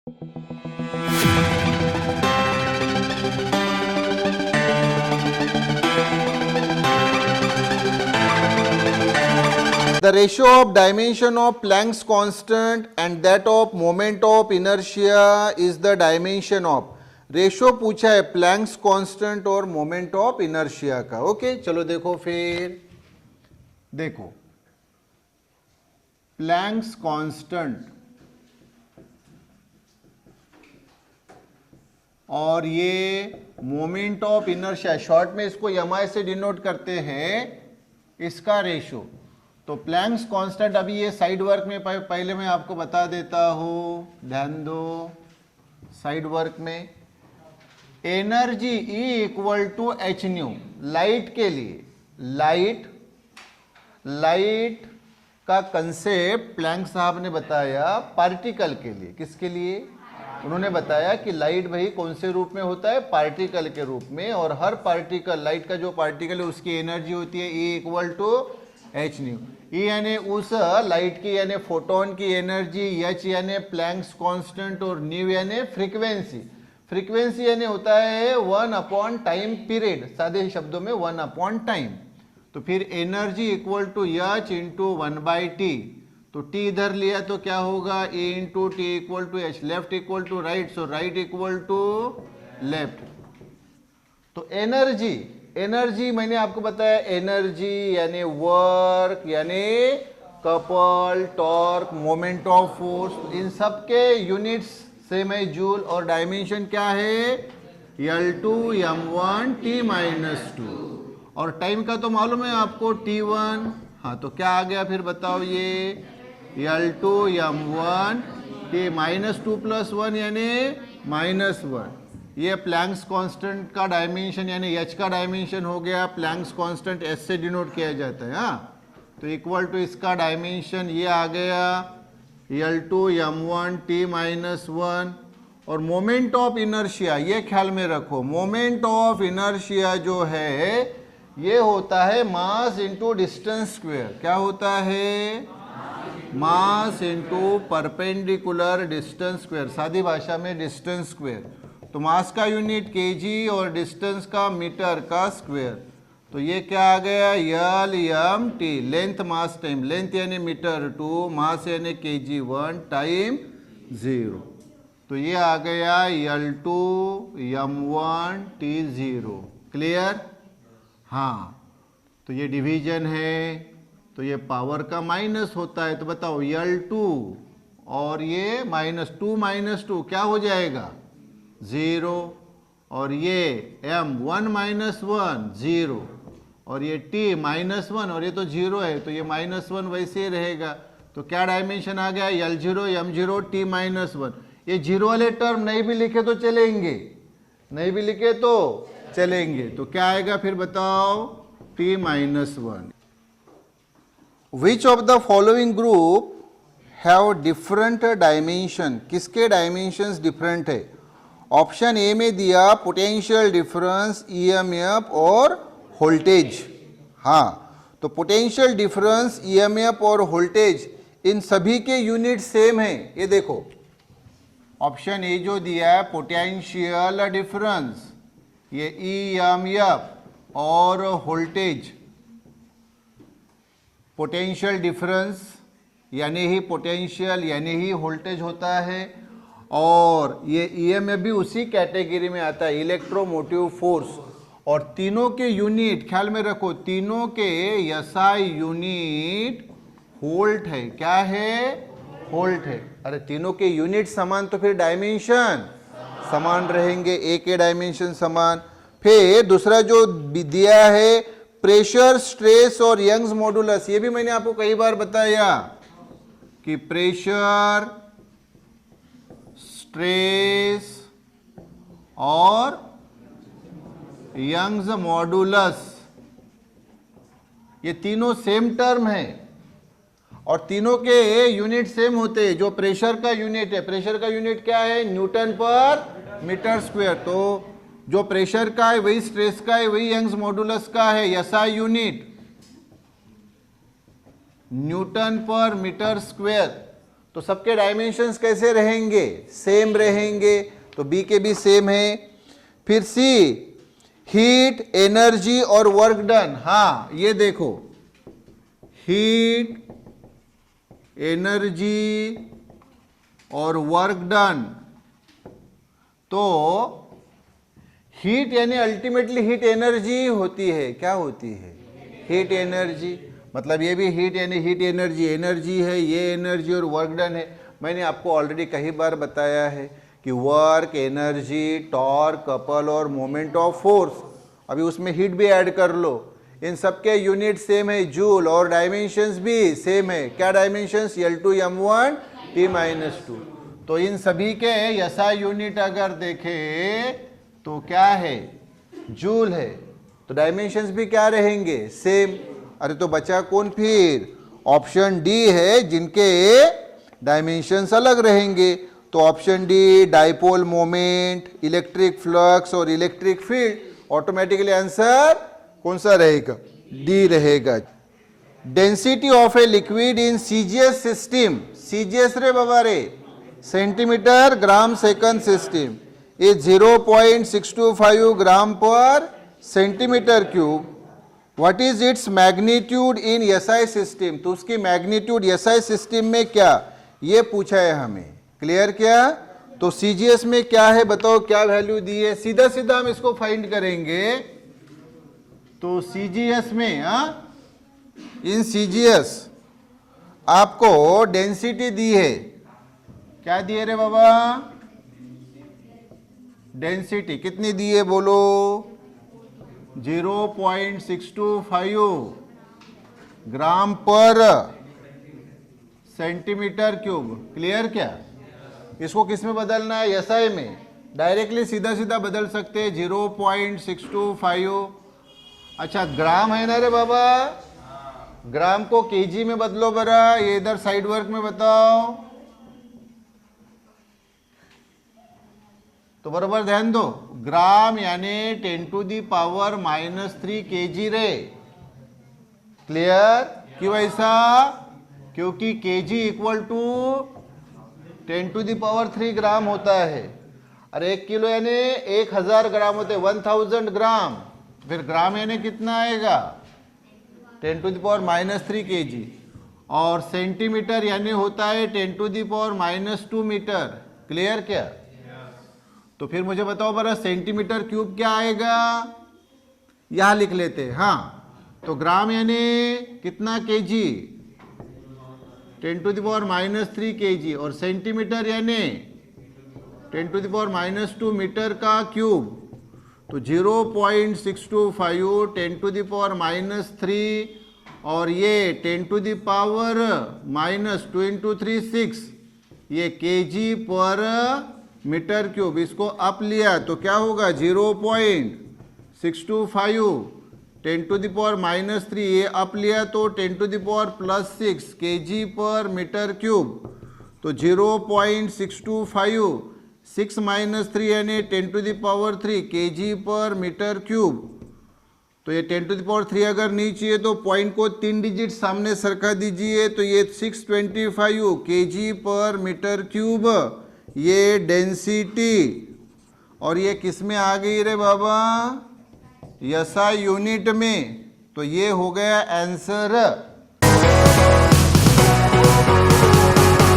The ratio of dimension of Planck's constant and that of moment of inertia is the dimension of. Ratio पूछा है planks constant और moment of inertia का. Okay चलो देखो फिर देखो प्लैंक्स कांस्टेंट और ये मोमेंट ऑफ इनर्शिया, शॉर्ट में इसको एमआई से डिनोट करते हैं, इसका रेशो. तो प्लैंक्स कांस्टेंट अभी ये साइड वर्क में पहले मैं आपको बता देता हूं, ध्यान दो. साइड वर्क में energy E equal to H nu. Light के लिए लाइट का कंसेप्ट प्लैंक साहब ने बताया पार्टिकल के लिए. किसके लिए? उन्होंने बताया कि लाइट भाई कौन से रूप में होता है? पार्टिकल के रूप में. और हर पार्टिकल, लाइट का जो पार्टिकल है उसकी एनर्जी होती है E equal to H nu. E यानी उस लाइट की यानी फोटोन की एनर्जी, H यानी प्लैंक्स कांस्टेंट और न्यू यानी फ्रीक्वेंसी. फ्रीक्वेंसी यानी होता है 1 अपॉन टाइम पीरियड, सादे शब्दों में 1 अपॉन टाइम. तो फिर energy equal to H into 1/t. तो t इधर लिया तो क्या होगा? A into T equal to H. Left equal to right, so right equal to left. तो एनर्जी मैंने आपको बताया, एनर्जी यानी वर्क यानी couple, torque, moment of force, इन सब के यूनिट्स सेम है जूल. और डायमेंशन क्या है? L2 m1 t-2. और टाइम का तो मालूम है आपको t1. हाँ तो क्या आ गया फिर बताओ? ये L2 m1 t-2 प्लस 1 यानी -1. ये प्लैंक्स कांस्टेंट का डायमेंशन यानी H का डायमेंशन हो गया. प्लैंक्स कांस्टेंट S से डिनोट किया जाता है. हाँ तो इक्वल टू इसका डायमेंशन ये आ गया L2 m1 t-1. और मोमेंट ऑफ इनर्शिया ये ख्याल में रखो, मोमेंट ऑफ इनर्शिया जो है ये होता है मास इंटू डिस्टेंस स्क्वायर. क्या होता है? Mass into perpendicular distance square, सादी भाषा में डिस्टेंस स्क्वायर. तो मास का यूनिट केजी और डिस्टेंस का मीटर का स्क्वायर. तो ये क्या आ गया? L/m/t. Length mass time, length यानी मीटर 2, मास यानी kg 1 टाइम 0. तो ये आ गया L2 m1 t0. क्लियर? हाँ तो ये डिवीजन है तो ये पावर का माइनस होता है. तो बताओ L2 और ये -2 क्या हो जाएगा? 0. और ये m1 -1 0. और ये t -1 और ये तो 0 है तो ये -1 वैसे ही रहेगा. तो क्या डायमेंशन आ गया? L0 m0 t-1. ये 0 वाले टर्म नहीं भी लिखे तो चलेंगे, नहीं भी लिखे तो चलेंगे. तो क्या आएगा फिर बताओ? t-1. Which of the following group have different dimension? किसके डायमेंशंस डिफरेंट है? ऑप्शन ए में दिया पोटेंशियल डिफरेंस, ईएमएफ और वोल्टेज. हाँ तो पोटेंशियल डिफरेंस, ईएमएफ और वोल्टेज इन सभी के यूनिट सेम है. ये देखो ऑप्शन ए जो दिया है पोटेंशियल डिफरेंस, ये ईएमएफ और वोल्टेज. पोटेंशियल डिफरेंस यानी ही पोटेंशियल यानी ही वोल्टेज होता है. और ये ईएमएफ भी उसी कैटेगरी में आता है, इलेक्ट्रोमोटिव फोर्स. और तीनों के यूनिट ख्याल में रखो, तीनों के एसआई यूनिट वोल्ट है. क्या है? वोल्ट है. अरे तीनों के यूनिट समान तो फिर डायमेंशन समान रहेंगे, ए के डायमेंशन समान. फिर दूसरा जो दिया है प्रेशर, स्ट्रेस और यंग्स मॉडुलस, ये भी मैंने आपको कई बार बताया कि प्रेशर, स्ट्रेस और यंग्स मॉडुलस ये तीनों सेम टर्म है और तीनों के यूनिट सेम होते हैं. जो प्रेशर का यूनिट है, प्रेशर का यूनिट क्या है? न्यूटन पर मीटर स्क्वायर. तो जो प्रेशर का है वही स्ट्रेस का है, वही यंग्स मॉडुलस का है. एसआई यूनिट न्यूटन पर मीटर स्क्वायर. तो सबके डायमेंशंस कैसे रहेंगे? सेम रहेंगे, तो बी के भी सेम है। फिर सी, हीट, एनर्जी और वर्क डन। हाँ ये देखो, हीट, एनर्जी और वर्क डन। तो हीट यानी अल्टीमेटली हीट एनर्जी होती है। क्या होती है? Heat energy. मतलब ये भी हीट यानी हीट एनर्जी, एनर्जी है, ये एनर्जी और वर्क डन है। मैंने आपको ऑलरेडी कई बार बताया है कि वर्क, एनर्जी, टॉर्क, कपल और मोमेंट ऑफ फोर्स, अभी उसमें हीट भी ऐड कर लो, इन सबके यूनिट सेम है जूल, और डायमेंशंस भी सेम है। क्या डायमेंशंस? L2 M1 T-2। तो इन सभी के SI यूनिट अगर देखें तो क्या है? जूल है। तो डायमेंशंस भी क्या रहेंगे? सेम। अरे तो बचा कौन फिर? ऑप्शन डी है, जिनके डायमेंशंस अलग रहेंगे। तो option D, dipole moment, electric flux और इलेक्ट्रिक फील्ड। ऑटोमेटिकली आंसर कौन सा रहेगा? डी रहेगा। Density of a liquid in CGS system, CGS रे बाबा रे, centimetre gram second system, is 0.625 ग्राम पर centimetre cube. What is its magnitude in SI system? तो उसकी मैग्नीट्यूड एसआई सिस्टम में क्या, ये पूछा है हमें। क्लियर क्या? तो सीजीएस में क्या है बताओ, क्या वैल्यू दी है? सीधा सीधा हम इसको फाइंड करेंगे। तो सीजीएस में, इन सीजीएस आपको डेंसिटी दी है। क्या दी है रे बाबा? डेंसिटी कितनी दी है बोलो? 0.625 ग्राम पर सेंटीमीटर क्यूब। क्लियर क्या? इसको किस में बदलना है? एसआई में। डायरेक्टली सीधा सीधा बदल सकते हैं, 0.625। अच्छा ग्राम है ना रे बाबा, ग्राम को केजी में बदलो बरा। ये इधर साइड वर्क में बताओ तो बराबर ध्यान दो। ग्राम यानी 10⁻³ केजी रे। क्लियर? क्यों ऐसा? क्योंकि केजी इक्वल टू 10⁻³ ग्राम होता है। अरे 1 किलो यानी 1000 ग्राम होते, 1000 ग्राम। फिर ग्राम यानी कितना आएगा? 10⁻³ केजी। और सेंटीमीटर यानी होता है 10⁻² मीटर। क्लियर क्या? तो फिर मुझे बताओ बरा, सेंटीमीटर क्यूब क्या आएगा? यहां लिख लेते हैं। हाँ तो ग्राम यानी कितना केजी? 10⁻³ केजी। और सेंटीमीटर यानी 10⁻² मीटर का क्यूब। तो 0.625 10⁻³ और ये 10⁻² × 3 6, ये केजी पर मीटर क्यूब। इसको अप लिया तो क्या होगा? 0.625 10⁻³ ये अप लिया तो 10⁻+6 केजी पर मीटर क्यूब। तो 0.625 6 - 3 यानी 10⁻³ केजी पर मीटर क्यूब। तो ये 10⁻³ अगर नहीं चाहिए तो पॉइंट को 3 डिजिट सामने सरका दीजिए। तो ये 625 केजी पर मीटर क्यूब, ये डेंसिटी। और ये किस में आ गई रे बाबा? एसआई यूनिट में। तो ये हो गया आंसर।